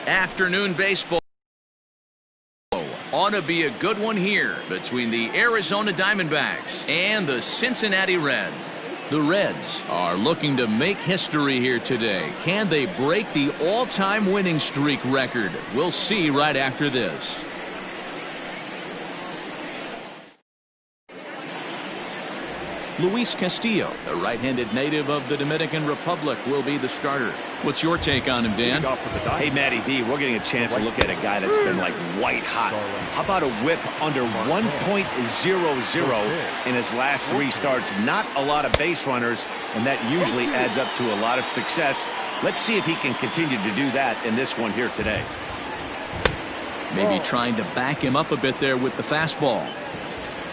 Afternoon baseball ought to be a good one here between the Arizona Diamondbacks and the Cincinnati Reds. The Reds are looking to make history here today. Can they break the all-time winning streak record? We'll see right after this. Luis Castillo, the right-handed native of the Dominican Republic, will be the starter. What's your take on him, Dan? Hey, Matty V, we're getting a chance to look at a guy that's been like white hot. How about a whip under 1.00 in his last 3 starts? Not a lot of base runners, and that usually adds up to a lot of success. Let's see if he can continue to do that in this one here today. Maybe trying to back him up a bit there with the fastball.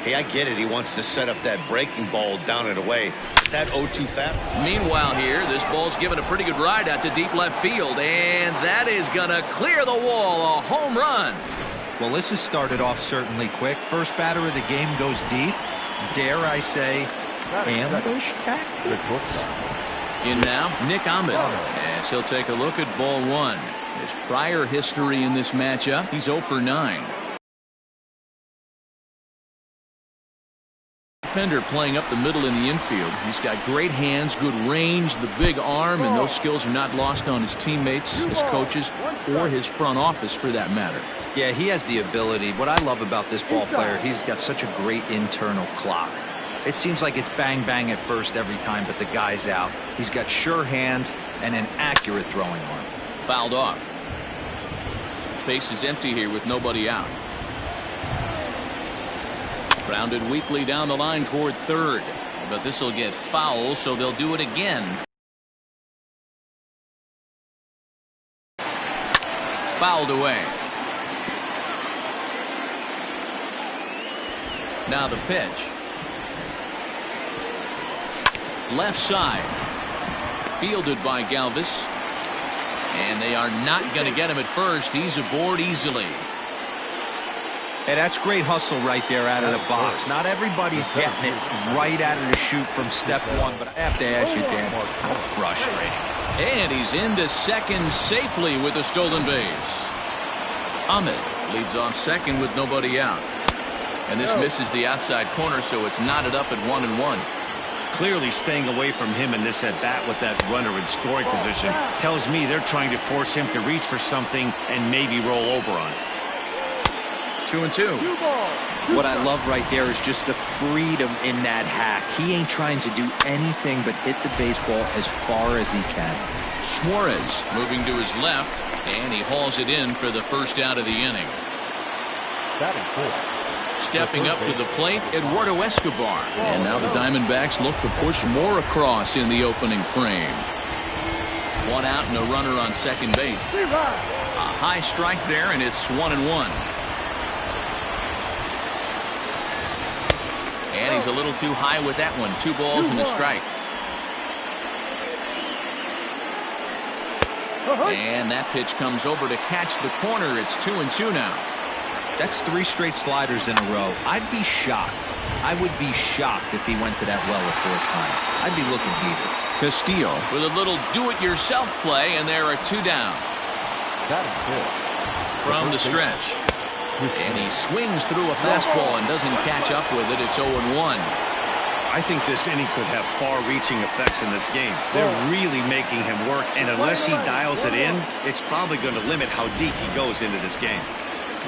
Hey, I get it. He wants to set up that breaking ball down and away. That 0-2 fastball. Meanwhile here, this ball's given a pretty good ride out to deep left field, and that is going to clear the wall. A home run. Well, this has started off certainly quick. First batter of the game goes deep. Dare I say, ambush tactics? In now, Nick Ahmed, as he'll take a look at ball 1. His prior history in this matchup, he's 0 for 9. Defender playing up the middle in the infield. He's got great hands, good range, the big arm, and those skills are not lost on his teammates, his coaches, or his front office for that matter. Yeah, he has the ability. What I love about this ball player, he's got such a great internal clock. It seems like it's bang bang at first every time, but the guy's out. He's got sure hands and an accurate throwing arm. Fouled off. Base is empty here with nobody out. Grounded weakly down the line toward third, but this will get foul, so they'll do it again. Fouled away. Now the pitch. Left side. Fielded by Galvis. And they are not going to get him at first. He's aboard easily. Hey, that's great hustle right there out of the box. Not everybody's getting it right out of the chute from step 1, but I have to ask you, Dan, how frustrating. And he's into second safely with a stolen base. Ahmed leads off second with nobody out. And this misses the outside corner, so it's knotted up at 1-1. Clearly staying away from him in this at-bat with that runner in scoring position tells me they're trying to force him to reach for something and maybe roll over on it. 2-2. What I love right there is just the freedom in that hack. He ain't trying to do anything but hit the baseball as far as he can. Suarez moving to his left, and he hauls it in for the first out of the inning. Stepping up to the plate, Eduardo Escobar. And now the Diamondbacks look to push more across in the opening frame. 1 out and a runner on second base. A high strike there, and it's 1-1. And he's a little too high with that one. 2 balls and a strike. And that pitch comes over to catch the corner. It's 2-2 now. That's 3 straight sliders in a row. I'd be shocked. I would be shocked if he went to that well a 4th time. I'd be looking deeper. Castillo with a little do-it-yourself play, and there are 2 down. From the stretch. And he swings through a fastball and doesn't catch up with it. It's 0-1. I think this inning could have far-reaching effects in this game. They're really making him work, and unless he dials it in, it's probably going to limit how deep he goes into this game.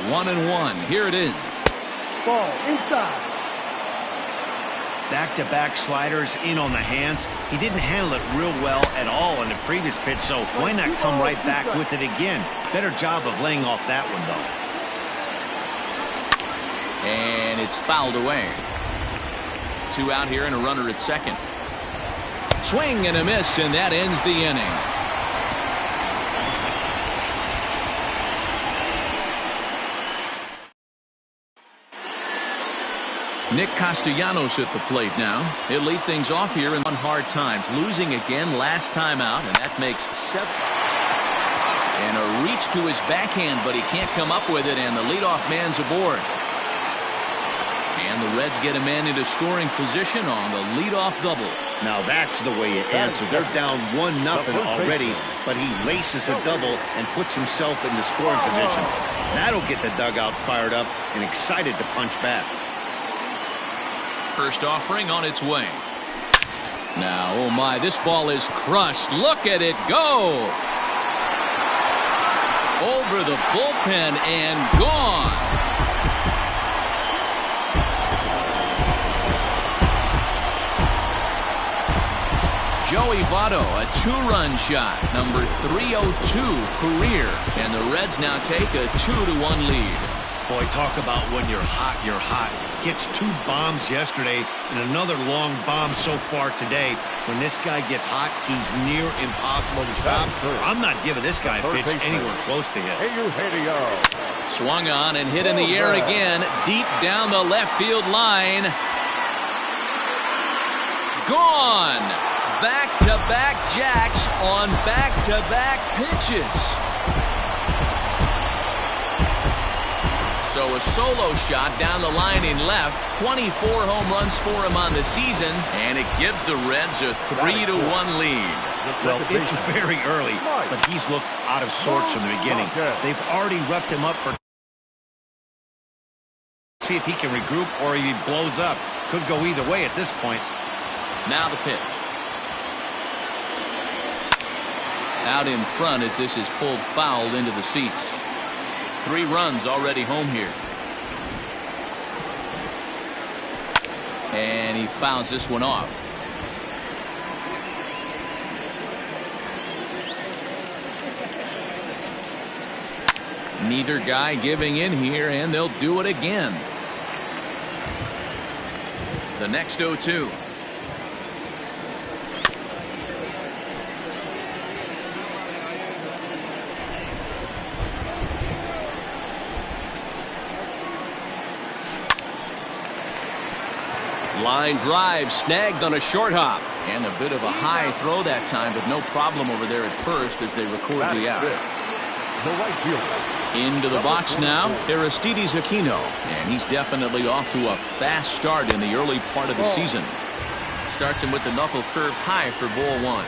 1-1. Here it is. Ball inside. Back-to-back sliders in on the hands. He didn't handle it real well at all in the previous pitch, so why not come right back with it again? Better job of laying off that one, though. And it's fouled away. 2 out here and a runner at second. Swing and a miss, and that ends the inning. Nick Castellanos at the plate now. He'll lead things off here in hard times. Losing again last time out, and that makes 7. And a reach to his backhand, but he can't come up with it, and the leadoff man's aboard. And the Reds get a man into scoring position on the leadoff double. Now that's the way you answer. They're down 1-0 already, but he laces the double and puts himself in the scoring position. That'll get the dugout fired up and excited to punch back. First offering on its way. Now, oh my, this ball is crushed. Look at it go. Over the bullpen and gone. Joey Votto, a two-run shot, number 302 career, and the Reds now take a 2-1 lead. Boy, talk about when you're hot, you're hot. Gets 2 bombs yesterday and another long bomb so far today. When this guy gets hot, he's near impossible to stop. I'm not giving this guy a pitch anywhere close to hit. Swung on and hit in the air again, deep down the left field line. Gone. Back-to-back jacks on back-to-back pitches. So a solo shot down the line in left. 24 home runs for him on the season, and it gives the Reds a 3-1 lead. Well, it's very early, but he's looked out of sorts from the beginning. They've already roughed him up for. See if he can regroup or he blows up. Could go either way at this point. Now the pitch. Out in front as this is pulled foul into the seats. 3 runs already home here. And he fouls this one off. Neither guy giving in here, and they'll do it again. The next 0-2. Line drive snagged on a short hop, and a bit of a high throw that time, but no problem over there at first as they record the out. Into the box now, Aristides Aquino, and he's definitely off to a fast start in the early part of the season. Starts him with the knuckle curve high for ball 1.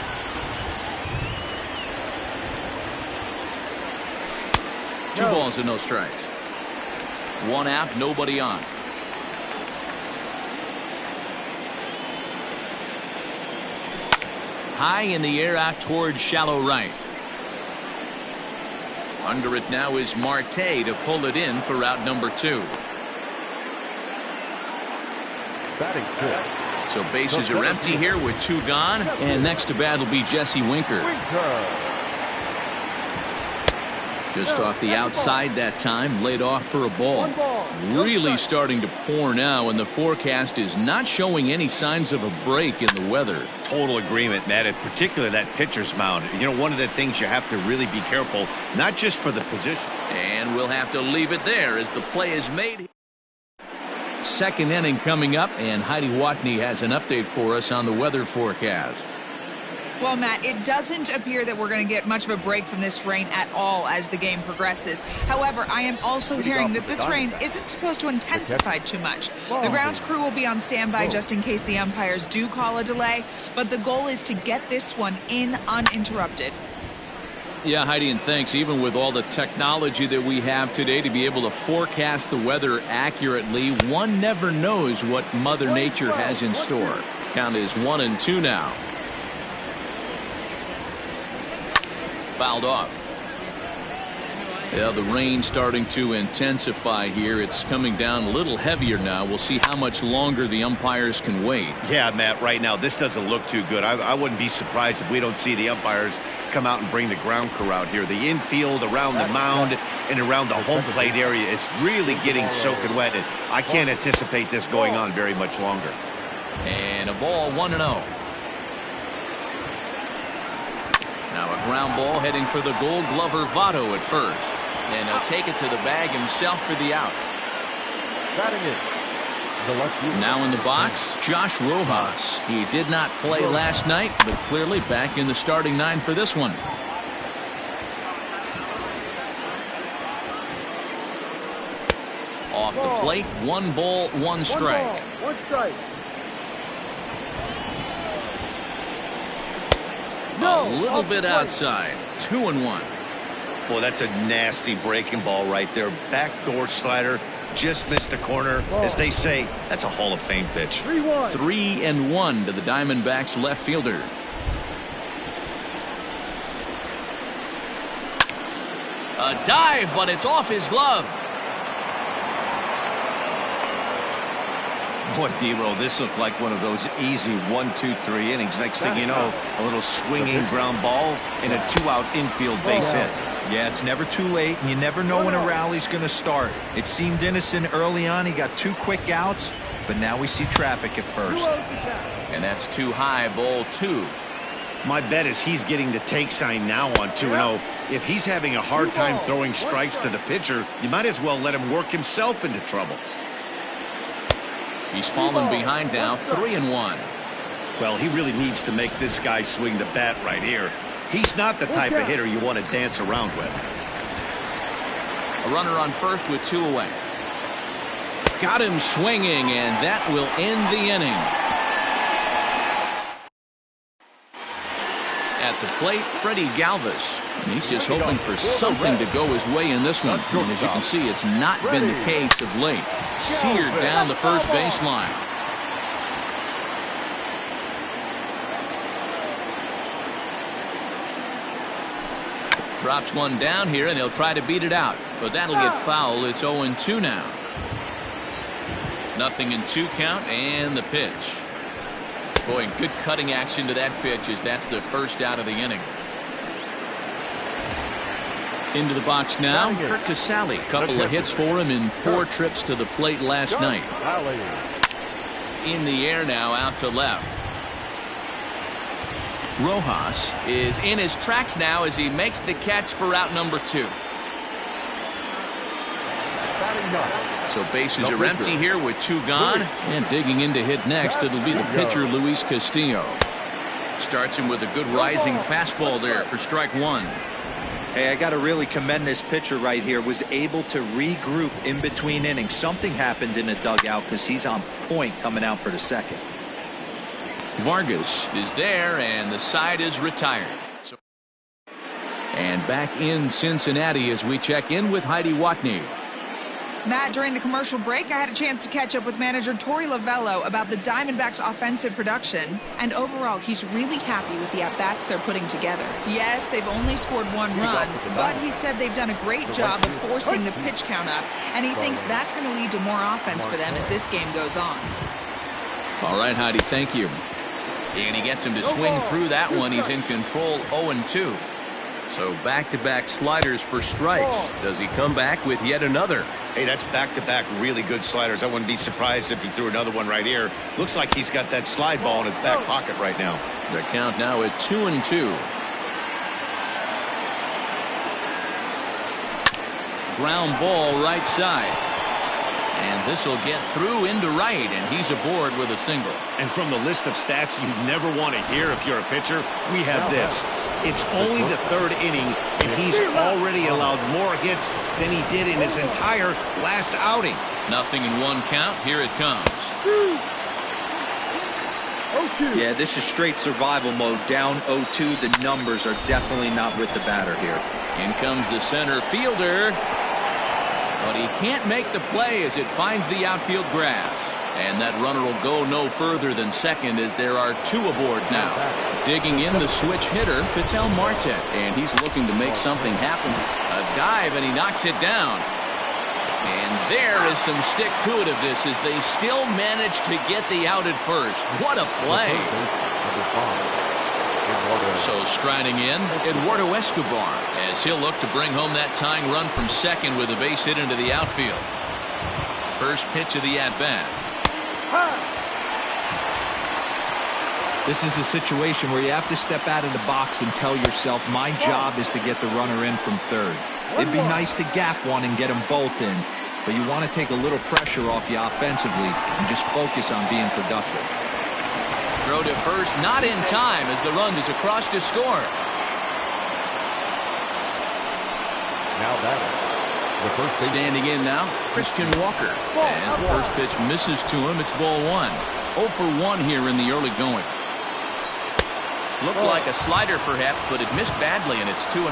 Two balls and no strikes. 1 out, nobody on. High in the air out towards shallow right. Under it now is Marte to pull it in for route number 2. So bases are empty here with 2 gone, and next to bat will be Jesse Winker. Just off the outside that time, laid off for a ball. Really starting to pour now, and the forecast is not showing any signs of a break in the weather. Total agreement, Matt, in particular that pitcher's mound. You know, one of the things you have to really be careful, not just for the position. And we'll have to leave it there as the play is made. Second inning coming up, and Heidi Watney has an update for us on the weather forecast. Well, Matt, it doesn't appear that we're going to get much of a break from this rain at all as the game progresses. However, I am also hearing that this rain isn't supposed to intensify too much. The grounds crew will be on standby just in case the umpires do call a delay, but the goal is to get this one in uninterrupted. Yeah, Heidi, and thanks. Even with all the technology that we have today to be able to forecast the weather accurately, one never knows what Mother Nature has in store. Count is 1-2 now. Fouled off. Yeah, the rain starting to intensify here. It's coming down a little heavier now. We'll see how much longer the umpires can wait. Yeah, Matt, right now this doesn't look too good. I wouldn't be surprised if we don't see the umpires come out and bring the ground crew out here. The infield around the mound and around the home plate area is really getting soaking wet, and I can't anticipate this going on very much longer. And a ball, 1-0. Now a ground ball heading for the Gold Glover Votto at first. And he'll take it to the bag himself for the out. Now in the box, Josh Rojas. He did not play last night, but clearly back in the starting 9 for this one. Off the plate, 1 ball, 1 strike. 1 strike. A little bit outside. 2-1. Boy, that's a nasty breaking ball right there. Backdoor slider. Just missed the corner. As they say, that's a Hall of Fame pitch. 3-1 to the Diamondbacks left fielder. A dive, but it's off his glove. Boy, D-Roll, this looked like one of those easy 1, 2, 3 innings. Next thing you know, a little swinging ground ball and a 2-out infield base hit. Yeah, it's never too late, and you never know when a rally's going to start. It seemed innocent early on. He got 2 quick outs, but now we see traffic at first. And that's too high, ball 2. My bet is he's getting the take sign now on 2-0. If he's having a hard time throwing strikes to the pitcher, you might as well let him work himself into trouble. He's fallen behind now, 3-1. Well, he really needs to make this guy swing the bat right here. He's not the type of hitter you want to dance around with. A runner on first with 2 away. Got him swinging, and that will end the inning. At the plate, Freddie Galvis. And he's just hoping for something to go his way in this one. And as you can see, it's not been the case of late. Seared down the first baseline. Drops one down here, and he'll try to beat it out. But that'll get foul. It's 0-2 now. 0-2 count, and the pitch. Boy, good cutting action to that pitch as that's the first out of the inning. Into the box now, Kirk Casale. Couple of hits for him in 4 trips to the plate last night. In the air now, out to left. Rojas is in his tracks now as he makes the catch for out number 2. So bases are empty here with 2 gone. And digging in to hit next, it'll be the pitcher, Luis Castillo. Starts him with a good rising fastball there for strike 1. Hey, I got to really commend this pitcher right here. Was able to regroup in between innings. Something happened in the dugout because he's on point coming out for the second. Vargas is there, and the side is retired. And back in Cincinnati as we check in with Heidi Watney. Matt, during the commercial break, I had a chance to catch up with manager Torey Lovello about the Diamondbacks' offensive production. And overall, he's really happy with the at-bats they're putting together. Yes, they've only scored 1 run, but he said they've done a great job of forcing the pitch count up, and he thinks that's going to lead to more offense for them as this game goes on. All right, Heidi, thank you. And he gets him to swing through that one. He's in control, 0-2. So back-to-back sliders for strikes. Does he come back with yet another? Hey, that's back-to-back really good sliders. I wouldn't be surprised if he threw another one right here. Looks like he's got that slide ball in his back pocket right now. The count now at 2-2. Ground ball right side. And this will get through into right, and he's aboard with a single. And from the list of stats you never want to hear if you're a pitcher, we have this. It's only the 3rd inning, and he's already allowed more hits than he did in his entire last outing. 0-1 count. Here it comes. Yeah, this is straight survival mode. Down 0-2. The numbers are definitely not with the batter here. In comes the center fielder. But he can't make the play as it finds the outfield grass. And that runner will go no further than second as there are 2 aboard now. Digging in the switch hitter, Ketel Marte. And he's looking to make something happen. A dive, and he knocks it down. And there is some stick-to-itiveness as they still manage to get the out at first. What a play. So striding in, Eduardo Escobar, as he'll look to bring home that tying run from second with a base hit into the outfield. First pitch of the at-bat. This is a situation where you have to step out of the box and tell yourself, my job is to get the runner in from third. It'd be nice to gap one and get them both in, but you want to take a little pressure off you offensively and just focus on being productive. Throw to first, not in time as the run is across to score. Now batting, Standing in now, Christian Walker. As the first pitch misses to him, it's ball 1. 0 for 1 here in the early going. Looked like a slider perhaps, but it missed badly, and it's 2-0.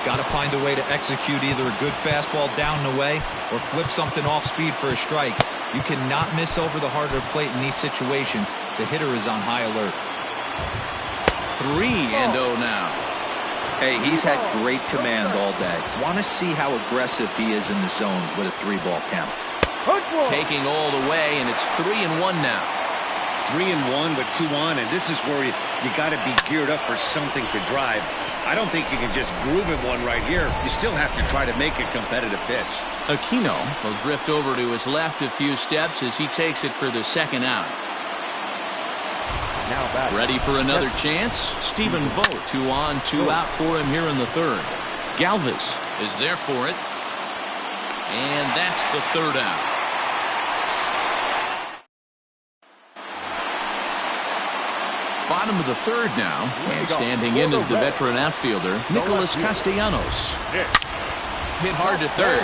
Got to find a way to execute either a good fastball down and away or flip something off speed for a strike. You cannot miss over the harder plate in these situations. The hitter is on high alert. 3-0 now. Hey, he's had great command all day. Want to see how aggressive he is in the zone with a 3-ball count. Taking all the way, and it's 3-1 now. 3-1 with 2 on, and this is where you got to be geared up for something to drive. I don't think you can just groove him one right here. You still have to try to make a competitive pitch. Aquino will drift over to his left a few steps as he takes it for the second out. Ready for another chance? Stephen Vogt, 2 on, 2 out for him here in the third. Galvis is there for it. And that's the third out. Bottom of the third now, and standing in is the veteran outfielder, Nicholas Castellanos. Hit hard to third.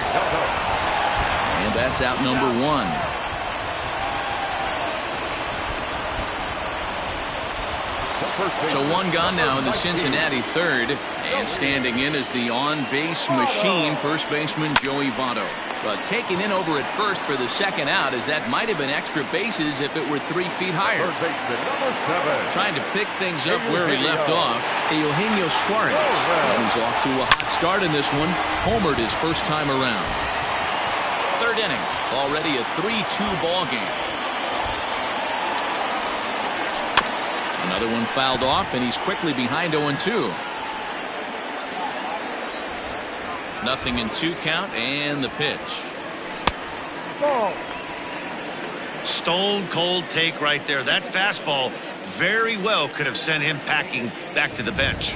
And that's out number 1. So 1 gone now in the Cincinnati third, and standing in is the on-base machine, first baseman Joey Votto. But taken in over at first for the second out, as that might have been extra bases if it were 3 feet higher. Trying to pick things up where he left off, Eugenio Suarez. And he's off to a hot start in this one, homered his first time around. Third inning, already a 3-2 ball game. Another one fouled off, and he's quickly behind 0-2. Nothing in 2 count, and the pitch. Stone cold take right there. That fastball very well could have sent him packing back to the bench.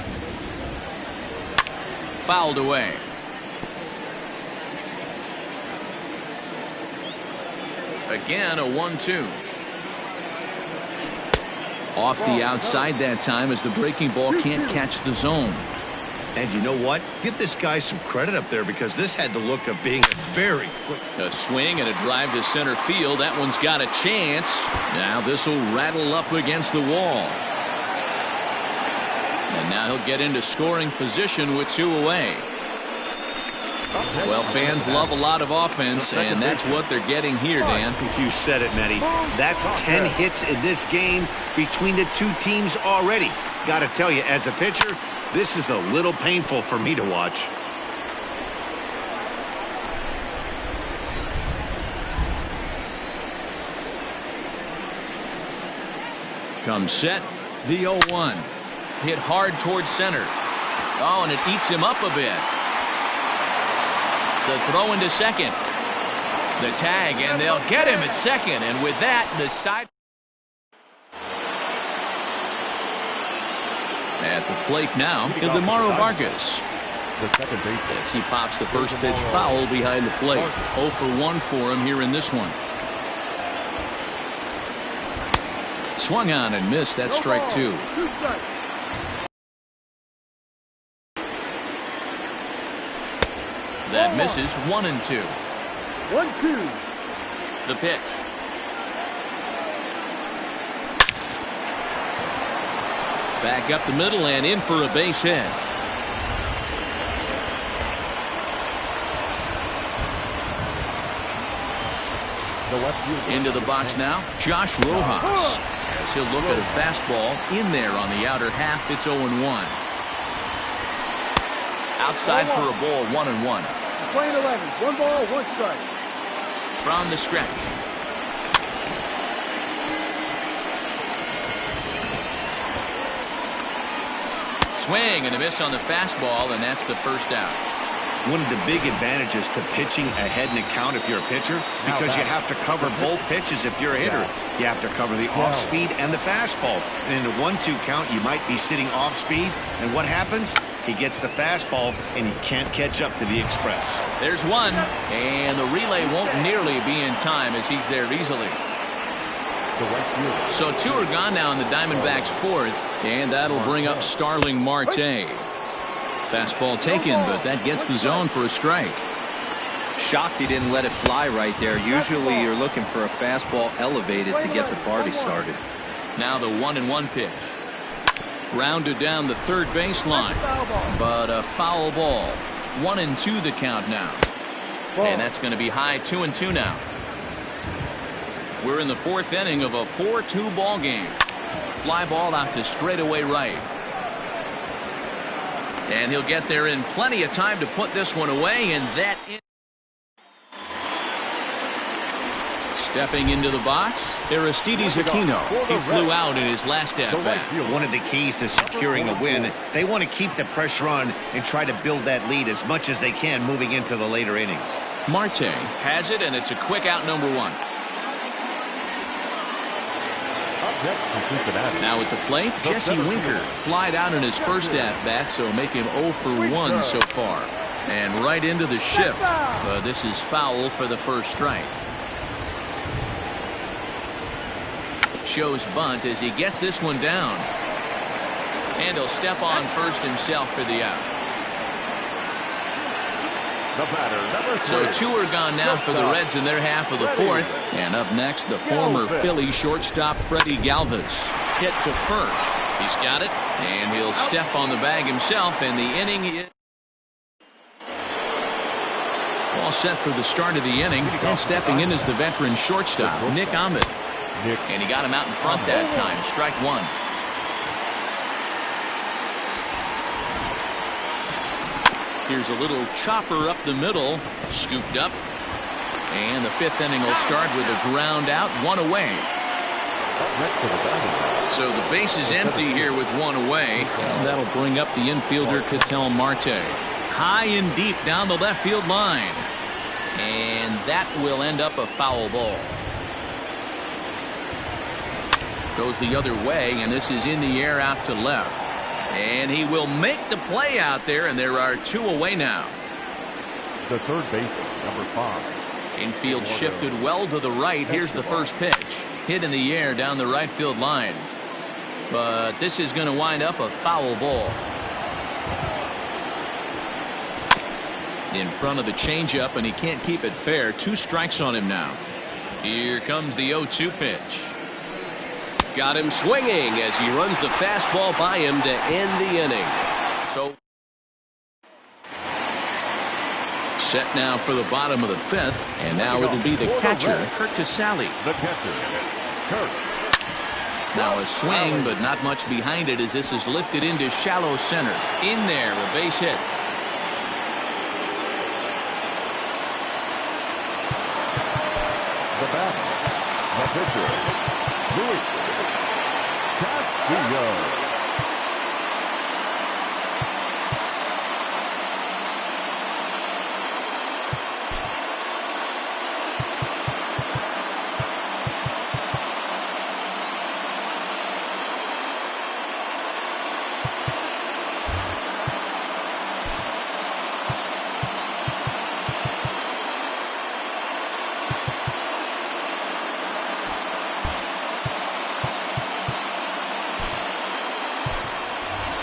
Fouled away. Again, a 1-2. Off the outside that time as the breaking ball can't catch the zone. And you know what? Give this guy some credit up there, because this had the look of being a swing and a drive to center field. That one's got a chance. Now this will rattle up against the wall. And now he'll get into scoring position with 2 away. Well, fans love a lot of offense, and that's what they're getting here, Dan. You said it, Matty. That's 10 hits in this game between the 2 teams already. Got to tell you, as a pitcher, this is a little painful for me to watch. Comes set, the 0-1. Hit hard towards center. Oh, and it eats him up a bit. The throw into second. The tag, and they'll get him at second. And with that, the side. At the plate now, Ildemaro Vargas. As he pops the first pitch foul behind the plate. 0 for 1 for him here in this one. Swung on and missed. That's strike 2. That misses. 1-2. 1-2. The pitch. Back up the middle and in for a base hit. Into the box now, Josh Rojas. As he'll look at a fastball in there on the outer half. It's 0-1. Outside for a ball, 1-1. Playing 11, 1 ball, 1 strike. From the stretch. Swing and a miss on the fastball, and that's the first out. One of the big advantages to pitching ahead in the count if you're a pitcher, because you have to cover both pitches if you're a hitter. You have to cover the off speed and the fastball. And in a 1-2 count, you might be sitting off speed, and what happens? He gets the fastball, and he can't catch up to the express. There's one, and the relay won't nearly be in time as he's there easily. So 2 are gone now in the Diamondbacks' fourth, and that'll bring up Starling Marte. Fastball taken, but that gets the zone for a strike. Shocked he didn't let it fly right there. Usually you're looking for a fastball elevated to get the party started. Now the 1-1 pitch. Grounded down the third baseline, but a foul ball. 1-2 the count now. And that's going to be high 2-2 now. We're in the fourth inning of a 4-2 ball game. Fly ball out to straightaway right. And he'll get there in plenty of time to put this one away, and that is. Stepping into the box, Aristides Aquino. He flew out in his last at-bat. One of the keys to securing a win, they want to keep the pressure on and try to build that lead as much as they can moving into the later innings. Marte has it, and it's a quick out, number 1. Now at the plate, Jesse Winker flied out in his first at-bat, so make him 0 for 1 so far. And right into the shift. This is foul for the first strike. Shows bunt as he gets this one down. And he'll step on first himself for the out. So 2 are gone now for the Reds in their half of the fourth. And up next, the former Philly shortstop Freddie Galvis. Hit to first. He's got it, and he'll step on the bag himself, and the inning is all set for the start of the inning. And stepping in is the veteran shortstop, Nick Ahmed. And he got him out in front that time. Strike 1. Here's a little chopper up the middle. Scooped up. And the fifth inning will start with a ground out, 1 away. So the base is empty here with 1 away. And that'll bring up the infielder, Ketel Marte. High and deep down the left field line. And that will end up a foul ball. Goes the other way, and this is in the air out to left. And he will make the play out there, and there are 2 away now. The third baseman, number 5. Infield shifted well to the right. Here's the first pitch. Hit in the air down the right field line. But this is going to wind up a foul ball. In front of the changeup, and he can't keep it fair. 2 strikes on him now. Here comes the 0-2 pitch. Got him swinging as he runs the fastball by him to end the inning. So set now for the bottom of the fifth, and now it'll be the catcher, Kurt Casale. The catcher, Kurt. Now a swing, but not much behind it as this is lifted into shallow center. In there, a base hit. The batter, the pitcher, Louis Castillo.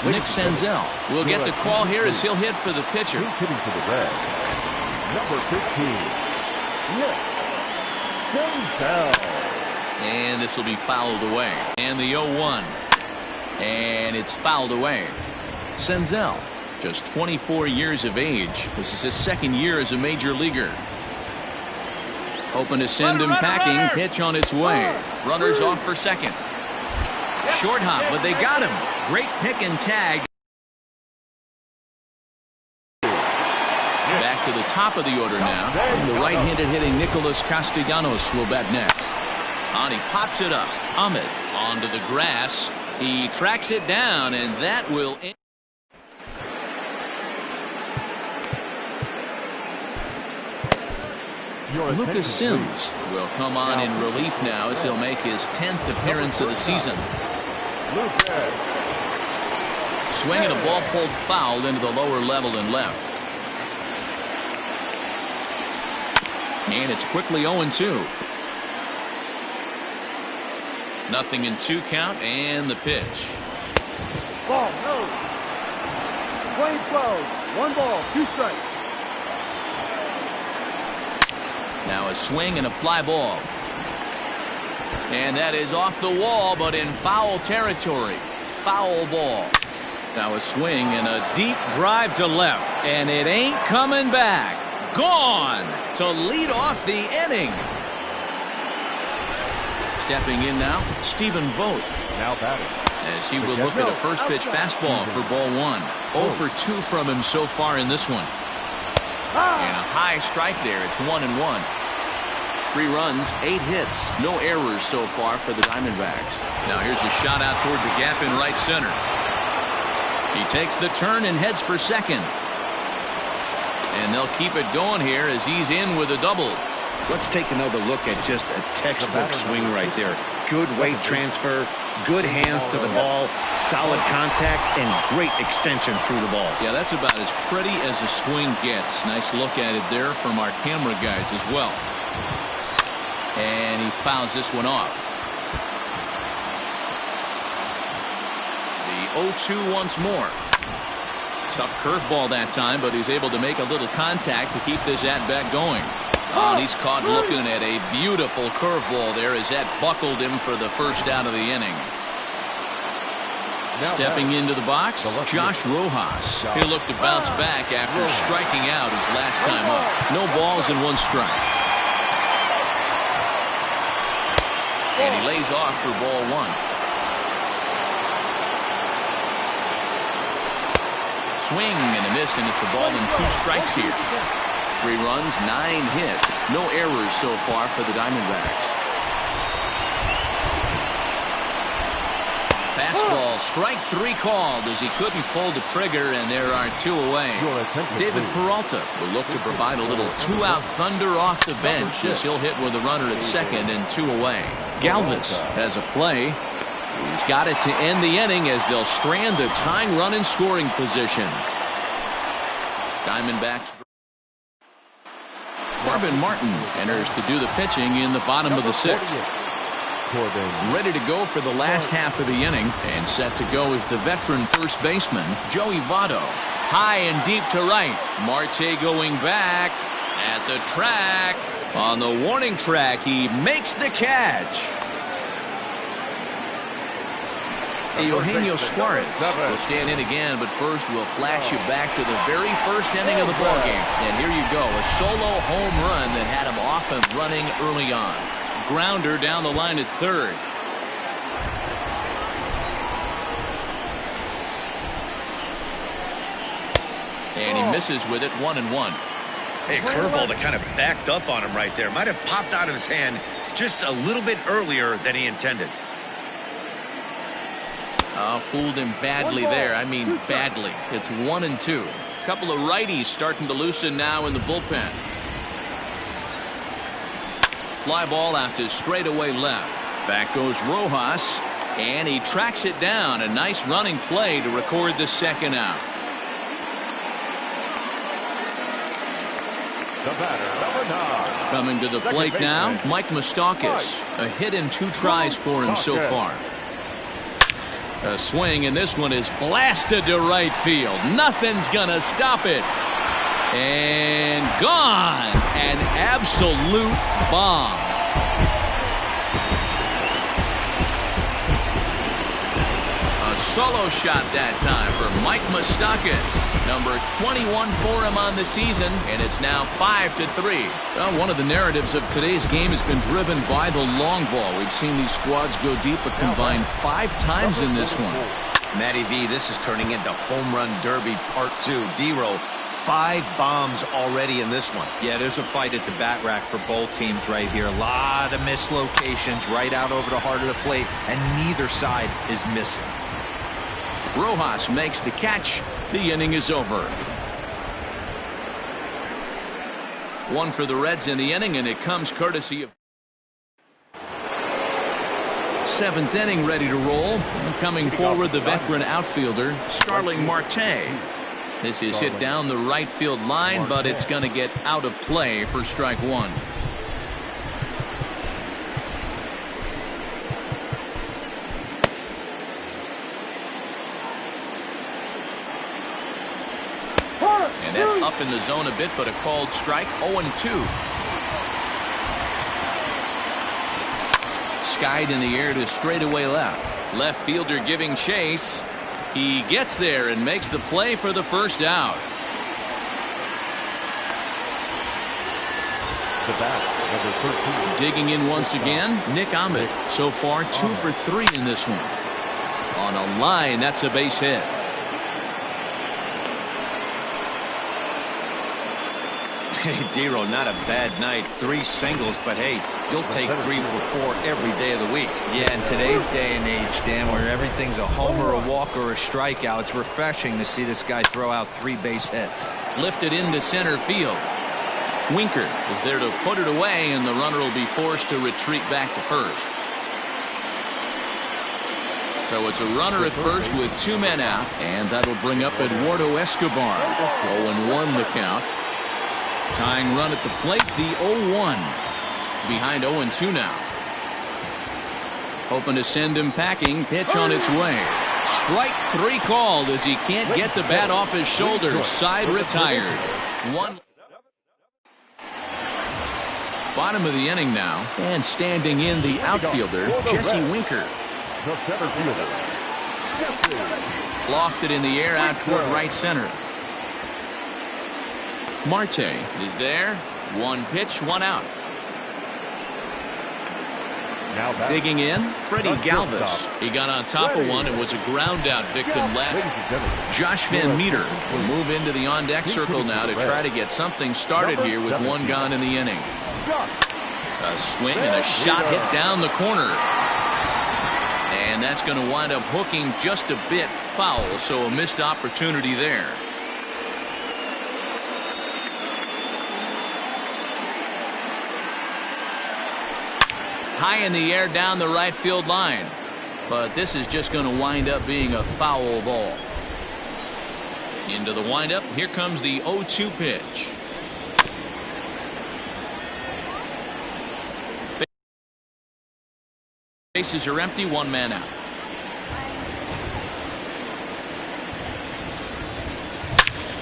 Nick Senzel will get the call here as he'll hit for the pitcher. He's hitting for the Reds. Number 15, Nick Senzel. And this will be fouled away. And the 0-1. And it's fouled away. Senzel, just 24 years of age. This is his second year as a major leaguer. Hoping to send him packing. Pitch on its way. Runners off for second. Short hop, but they got him. Great pick and tag. Back to the top of the order now. And the right-handed hitting Nicholas Castellanos will bat next. On he pops it up. Ahmed onto the grass. He tracks it down, and that will end. Lucas Sims will come on in relief now as he'll make his 10th appearance of the season. Swing and a ball pulled foul into the lower level and left. And it's quickly 0-2. Nothing in 2 count, and the pitch. Ball, no. Swing 12. 1 ball, 2 strikes. Now a swing and a fly ball. And that is off the wall, but in foul territory. Foul ball. Now a swing and a deep drive to left. And it ain't coming back. Gone to lead off the inning. Stepping in now, Stephen Vogt. Now batting. As he will look at a first pitch fastball for ball one. 0 for 2 from him so far in this one. And a high strike there. It's 1-1. 3 runs, 8 hits, no errors so far for the Diamondbacks. Now here's a shot out toward the gap in right center. He takes the turn and heads for second. And they'll keep it going here as he's in with a double. Let's take another look at just a textbook swing right there. Good weight transfer, good hands to the ball, solid contact, and great extension through the ball. Yeah, that's about as pretty as a swing gets. Nice look at it there from our camera guys as well. And he fouls this one off. The 0-2 once more. Tough curveball that time, but he's able to make a little contact to keep this at-bat going. Oh, and he's caught looking at a beautiful curveball there as that buckled him for the first out of the inning. Stepping into the box, Josh Rojas. He'll look to bounce back after striking out his last time up. No balls and 1 strike. And he lays off for ball 1. Swing and a miss, and it's a ball and 2 strikes here. 3 runs, 9 hits. No errors so far for the Diamondbacks. Fastball, strike 3 called as he couldn't pull the trigger, and there are 2 away. David Peralta will look to provide a little 2-out thunder off the bench as he'll hit with a runner at second and 2 away. Galvis has a play. He's got it to end the inning as they'll strand the tying run in scoring position. Diamondbacks. Corbin Martin enters to do the pitching in the bottom of the 6th. Ready to go for the last half of the inning, and set to go is the veteran first baseman, Joey Votto. High and deep to right. Marte going back at the track. On the warning track, he makes the catch. Eugenio Suarez will stand in again, but first we'll flash you back to the very first inning of the ballgame. And here you go, a solo home run that had him off and running early on. Grounder down the line at third. And he misses with it, 1-1. Hey, curveball that kind of backed up on him right there. Might have popped out of his hand just a little bit earlier than he intended. Fooled him badly there. I mean badly. It's 1-2. A couple of righties starting to loosen now in the bullpen. Fly ball out to straightaway left. Back goes Rojas, and he tracks it down. A nice running play to record the second out. The batter, number 9. Coming to the plate now, Mike Moustakas. A hit in 2 tries for him so far. A swing, and this one is blasted to right field. Nothing's gonna stop it. And gone. An absolute bomb. A solo shot that time for Mike Moustakas. Number 21 for him on the season, and it's now 5-3. Well, one of the narratives of today's game has been driven by the long ball. We've seen these squads go deep, but combined 5 times in this one. Matty V, this is turning into Home Run Derby Part 2. D-Roll, 5 bombs already in this one. Yeah, there's a fight at the bat rack for both teams right here. A lot of mislocations right out over the heart of the plate, and neither side is missing. Rojas makes the catch. The inning is over. 1 for the Reds in the inning, and it comes courtesy of 7th inning, ready to roll. Coming forward, the veteran outfielder, Starling Marte. This is hit down the right field line, but it's going to get out of play for strike 1. And that's up in the zone a bit, but a called strike. 0-2. skied in the air to straightaway left. Left fielder giving chase. He gets there and makes the play for the first out. The bat, number 13. Digging in once again, Nick Ahmed. So far, 2 for 3 in this one. On a line, that's a base hit. Hey, Dero, not a bad night. 3 singles, but hey, you'll take 3 for 4 every day of the week. Yeah, in today's day and age, Dan, where everything's a homer, a walk, or a strikeout, it's refreshing to see this guy throw out 3 base hits. Lifted into center field. Winker is there to put it away, and the runner will be forced to retreat back to first. So it's a runner at first with 2 men out, and that'll bring up Eduardo Escobar. 0-1 the count. Tying run at the plate, the 0-1. Behind 0-2 now. Hoping to send him packing. Pitch on its way. Strike 3 called as he can't get the bat off his shoulders. Side retired. 1. Bottom of the inning now. And standing in the outfielder, Jesse Winker. The center fielder, Jesse. Lofted in the air out toward right center. Marte is there. 1 pitch, 1 out. Now back. Digging in, Freddie Galvis. He got on top of one and was a ground out victim last. Josh Van Meter will move into the on-deck circle now to try to get something started here with 1 gone in the inning. A swing and a shot hit down the corner. And that's going to wind up hooking just a bit foul, so a missed opportunity there. High in the air down the right field line. But this is just going to wind up being a foul ball. Into the windup. Here comes the 0-2 pitch. Bases are empty, 1 man out.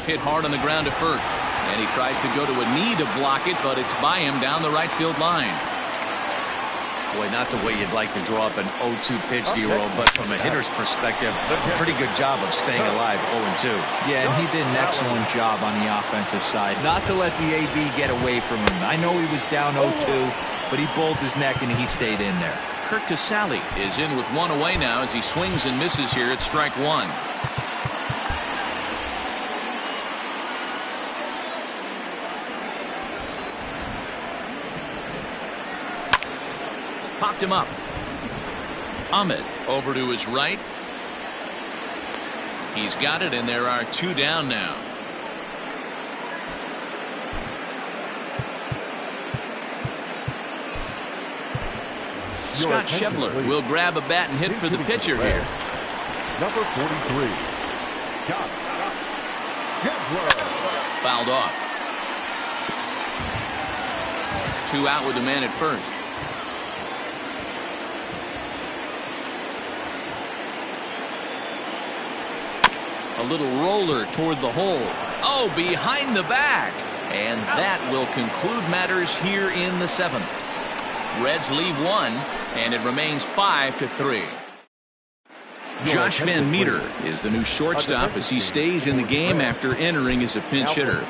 Hit hard on the ground to first. And he tries to go to a knee to block it, but it's by him down the right field line. Boy, not the way you'd like to draw up an 0-2 pitch, Dero, but from a hitter's perspective, a pretty good job of staying alive, 0-2. Yeah, and he did an excellent job on the offensive side. Not to let the AB get away from him. I know he was down 0-2, but he bowled his neck and he stayed in there. Kurt Casale is in with 1 away now as he swings and misses here at strike 1. Popped him up. Ahmed over to his right. He's got it, and there are 2 down now. Scott Schebler will grab a bat and hit for the pitcher here. Number 43. Schebler. Fouled off. 2 out with the man at first. A little roller toward the hole. Oh, behind the back. And that will conclude matters here in the 7th. Reds leave 1, and it remains 5-3. Josh Van Meter is the new shortstop as he stays in the game after entering as a pinch hitter.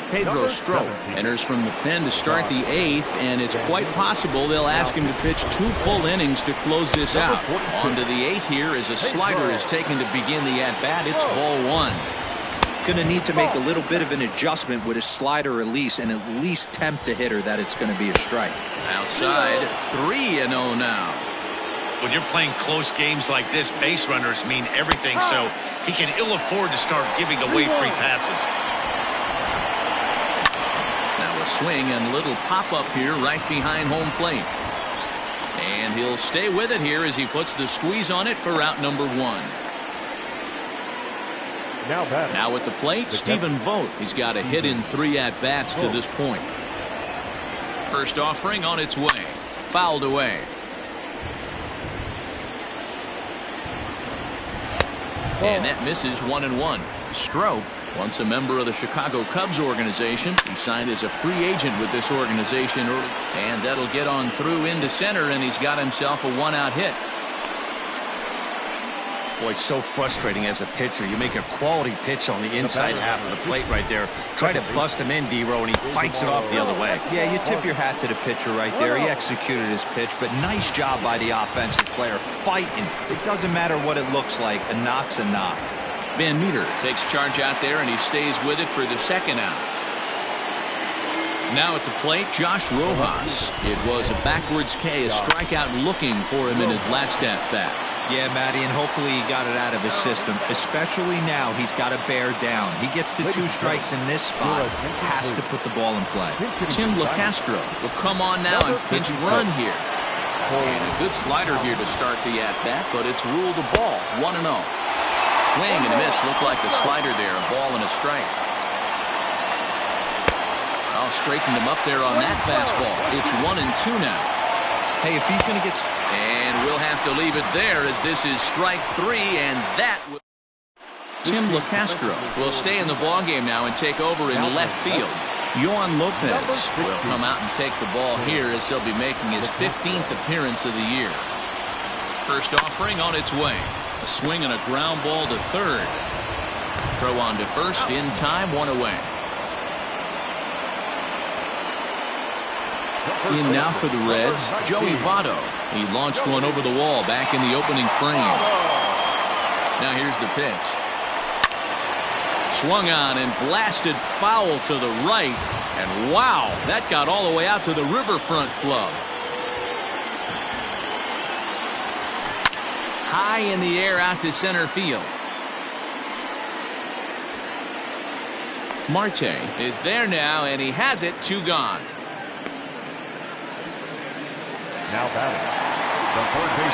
Pedro Strop enters from the pen to start the 8th, and it's quite possible they'll ask him to pitch 2 full innings to close this out. On to the 8th here as a slider is taken to begin the at-bat. It's ball 1. Going to need to make a little bit of an adjustment with his slider release and at least tempt the hitter that it's going to be a strike. Outside, 3-0 now. When you're playing close games like this, base runners mean everything, so he can ill afford to start giving away free passes. Now a swing and little pop-up here right behind home plate. And he'll stay with it here as he puts the squeeze on it for out number 1. Now at the plate, Stephen Vogt. He's got a hit in 3 at-bats to this point. First offering on its way. Fouled away. And that misses 1-1. Strop Once a member of the Chicago Cubs organization, he signed as a free agent with this organization early. And that'll get on through into center, and he's got himself a one-out hit. Boy, so frustrating as a pitcher. You make a quality pitch on the inside half of the plate right there. Try to bust him in, D-Row, and he fights it off the other way. Yeah, you tip your hat to the pitcher right there. He executed his pitch, but nice job by the offensive player fighting. It doesn't matter what it looks like. A knock's a knock. Van Meter takes charge out there, and he stays with it for the second out. Now at the plate, Josh Rojas. It was a backwards K, a strikeout looking for him in his last at-bat. Yeah, Matty, and hopefully he got it out of his system. Especially now, he's got to bear down. He gets the 2 strikes in this spot. Has to put the ball in play. Tim LeCastro will come on now and pinch run here. And a good slider here to start the at-bat, but it's ruled a ball, 1-0. Swing and a miss. Looked like the slider there, a ball and a strike. I'll straighten him up there on that fastball. It's 1-2 now. Hey, if he's going to get... And we'll have to leave it there as this is strike 3, and that will... Tim LeCastro will stay in the ballgame now and take over in left field. Yohan Lopez will come out and take the ball here as he'll be making his 15th appearance of the year. First offering on its way. A swing and a ground ball to third. Throw on to first in time, 1 away. In now for the Reds, Joey Votto. He launched one over the wall back in the opening frame. Now here's the pitch. Swung on and blasted foul to the right. And wow, that got all the way out to the Riverfront Club. High in the air out to center field. Marte is there now, and he has it, 2 gone. Now batting.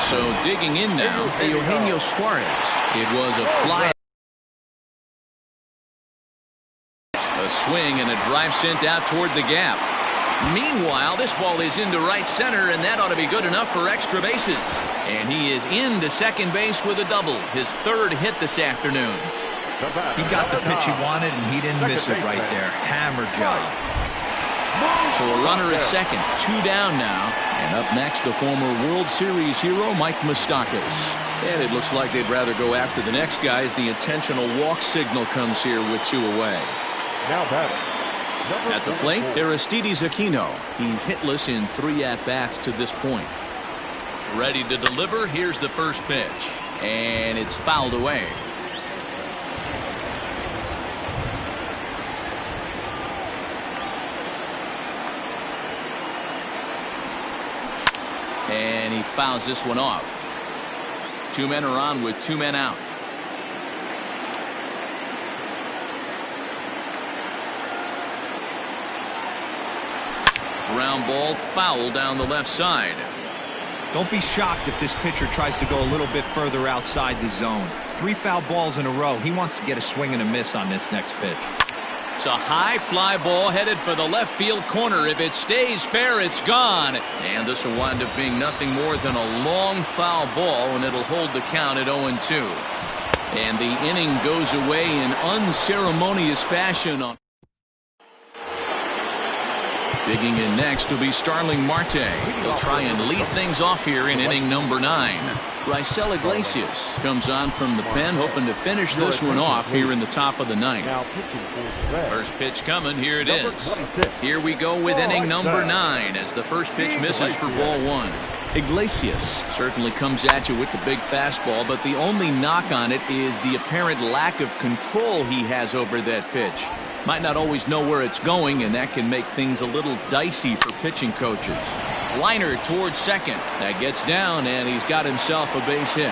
So digging in now, Eugenio Suarez. It was a fly. A swing and a drive sent out toward the gap. Meanwhile, this ball is into right center, and that ought to be good enough for extra bases. And he is into second base with a double, his 3rd hit this afternoon. He got the pitch he wanted, and he didn't miss it right there. Hammer job. So a runner at second, 2 down now. And up next, the former World Series hero, Mike Moustakas. And it looks like they'd rather go after the next guy as the intentional walk signal comes here with 2 away. Now batting. At the plate, Aristides Aquino. He's hitless in 3 at-bats to this point. Ready to deliver. Here's the first pitch. And it's fouled away. And he fouls this one off. 2 men are on with 2 men out. Ground ball foul down the left side. Don't be shocked if this pitcher tries to go a little bit further outside the zone. 3 foul balls in a row. He wants to get a swing and a miss on this next pitch. It's a high fly ball headed for the left field corner. If it stays fair, it's gone. And this will wind up being nothing more than a long foul ball, and it'll hold the count at 0-2. And the inning goes away in unceremonious fashion. Digging in next will be Starling Marte. He'll try and lead things off here in inning number 9. Raisel Iglesias comes on from the pen, hoping to finish this one off here in the top of the 9th. First pitch coming. Here it is. Here we go with inning number 9 as the first pitch misses for ball 1. Iglesias certainly comes at you with the big fastball, but the only knock on it is the apparent lack of control he has over that pitch. Might not always know where it's going, and that can make things a little dicey for pitching coaches. Liner towards second. That gets down, and he's got himself a base hit.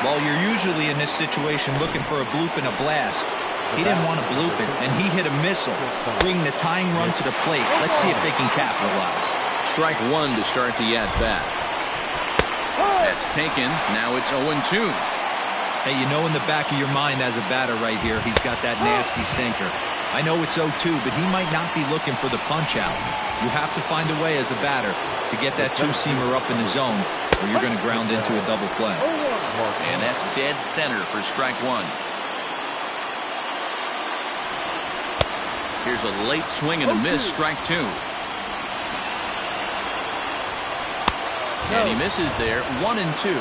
Well, you're usually in this situation looking for a bloop and a blast. He didn't want to bloop it, and he hit a missile, bringing the tying run to the plate. Let's see if they can capitalize. Strike 1 to start the at-bat. That's taken. Now it's 0-2. Hey, you know in the back of your mind as a batter right here, he's got that nasty sinker. I know it's 0-2, but he might not be looking for the punch-out. You have to find a way as a batter to get that 2-seamer up in the zone, or you're going to ground into a double play. And that's dead center for strike 1. Here's a late swing and a miss, strike 2. And he misses there, 1-2.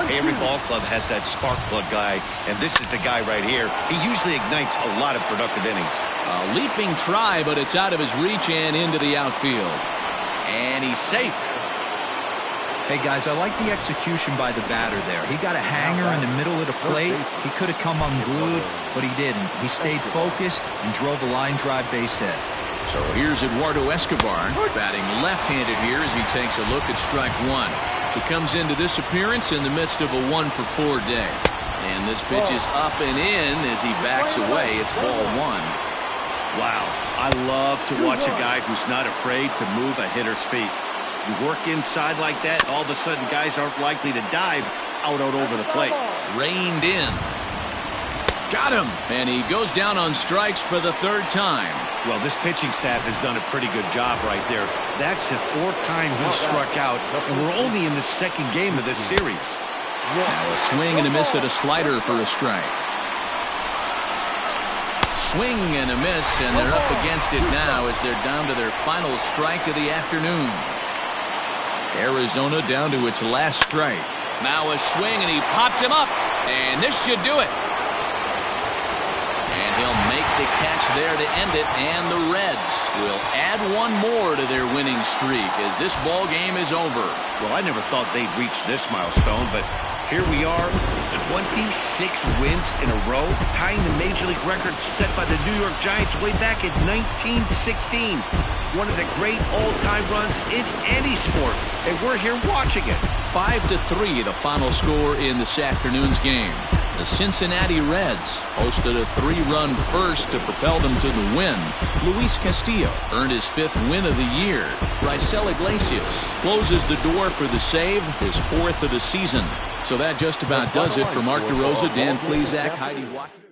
Hey, every ball club has that spark plug guy, and this is the guy right here. He usually ignites a lot of productive innings. A leaping try, but it's out of his reach and into the outfield. And he's safe. Hey, guys, I like the execution by the batter there. He got a hanger in the middle of the plate. He could have come unglued, but he didn't. He stayed focused and drove a line drive base hit. So here's Eduardo Escobar batting left-handed here as he takes a look at strike 1. He comes into this appearance in the midst of a 1-for-4 day. And this pitch is up and in as he backs away. It's ball 1. Wow, I love to watch a guy who's not afraid to move a hitter's feet. You work inside like that, all of a sudden guys aren't likely to dive out over the plate. Reined in. Got him. And he goes down on strikes for the 3rd time. Well, this pitching staff has done a pretty good job right there. That's the 4th time he struck out, and we're only in the 2nd game of this series. Now a swing and a miss at a slider for a strike. Swing and a miss, and they're up against it now as they're down to their final strike of the afternoon. Arizona down to its last strike. Now a swing, and he pops him up, and this should do it. And he'll make the catch there to end it, and the Reds will add 1 more to their winning streak as this ball game is over. Well, I never thought they'd reach this milestone, but here we are, 26 wins in a row, tying the Major League record set by the New York Giants way back in 1916. One of the great all-time runs in any sport, and we're here watching it. 5-3 the final score in this afternoon's game. The Cincinnati Reds hosted a 3-run first to propel them to the win. Luis Castillo earned his 5th win of the year. Raisel Iglesias closes the door for the save, his 4th of the season. So that just about does it for Mark DeRosa, Dan Plesac, Heidi Watkins.